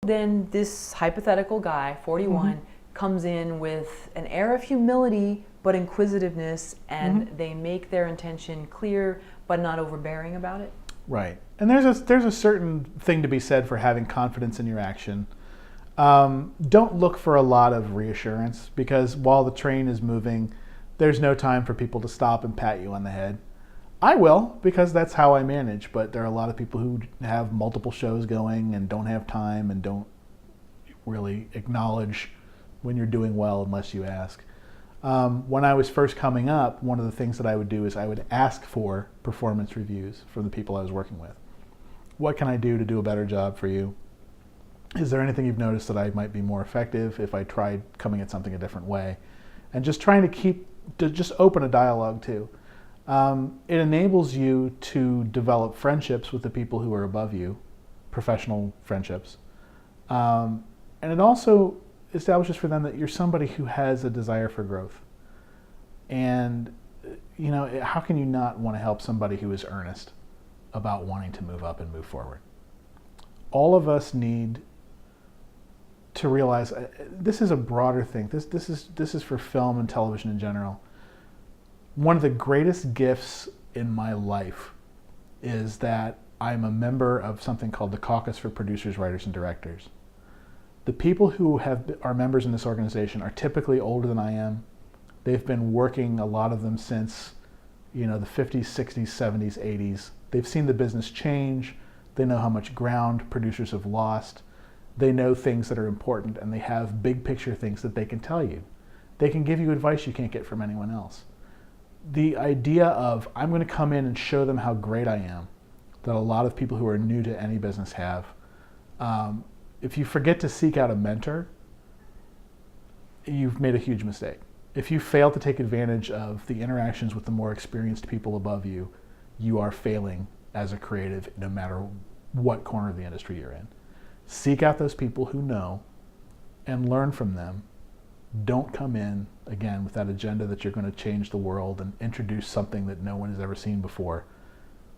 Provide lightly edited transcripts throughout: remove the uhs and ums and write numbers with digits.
Then this hypothetical guy, 41, comes in with an air of humility but inquisitiveness, and they make their intention clear but not overbearing about it. Right. And there's a certain thing to be said for having confidence in your action. Don't look for a lot of reassurance, because while the train is moving, there's no time for people to stop and pat you on the head. I will, because that's how I manage, but there are a lot of people who have multiple shows going and don't have time and don't really acknowledge when you're doing well unless you ask. When I was first coming up, one of the things that I would do is I would ask for performance reviews from the people I was working with. What can I do to do a better job for you? Is there anything you've noticed that I might be more effective if I tried coming at something a different way? And just trying to just open a dialogue too. It enables you to develop friendships with the people who are above you, professional friendships. And it also establishes for them that you're somebody who has a desire for growth. And, you know, how can you not want to help somebody who is earnest about wanting to move up and move forward? All of us need to realize this is a broader thing. This is for film and television in general. One of the greatest gifts in my life is that I'm a member of something called the Caucus for Producers, Writers, and Directors. The people who are members in this organization are typically older than I am. They've been working, a lot of them, since the 50s, 60s, 70s, 80s. They've seen the business change. They know how much ground producers have lost. They know things that are important, and they have big picture things that they can tell you. They can give you advice you can't get from anyone else. The idea of, I'm going to come in and show them how great I am, that a lot of people who are new to any business have. If you forget to seek out a mentor, you've made a huge mistake. If you fail to take advantage of the interactions with the more experienced people above you, you are failing as a creative, no matter what corner of the industry you're in. Seek out those people who know and learn from them. Don't come in, again, with that agenda that you're going to change the world and introduce something that no one has ever seen before,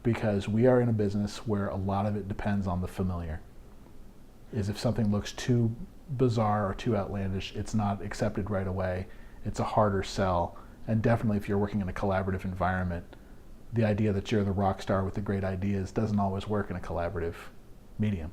because we are in a business where a lot of it depends on the familiar. If something looks too bizarre or too outlandish, it's not accepted right away. It's a harder sell. And definitely if you're working in a collaborative environment, the idea that you're the rock star with the great ideas doesn't always work in a collaborative medium.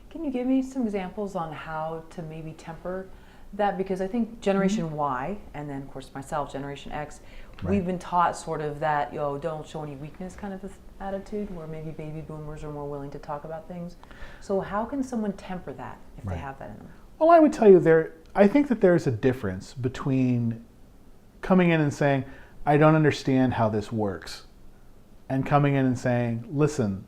Can you give me some examples on how to maybe temper that? Because I think Generation Y, and then of course myself, Generation X, we've been taught sort of that, don't show any weakness kind of attitude, where maybe baby boomers are more willing to talk about things. So how can someone temper that if they have that in them? Well, I would tell you I think that there's a difference between coming in and saying, I don't understand how this works, and coming in and saying, listen,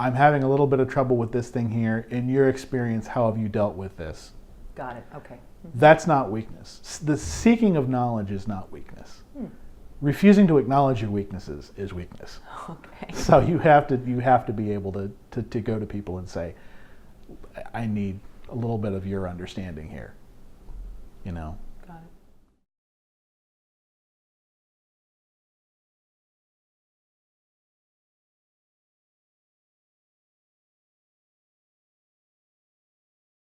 I'm having a little bit of trouble with this thing here. In your experience, how have you dealt with this? Got it, okay. That's not weakness. The seeking of knowledge is not weakness. Refusing to acknowledge your weaknesses is weakness. Okay. So you have to be able to go to people and say, I need a little bit of your understanding here. Got it.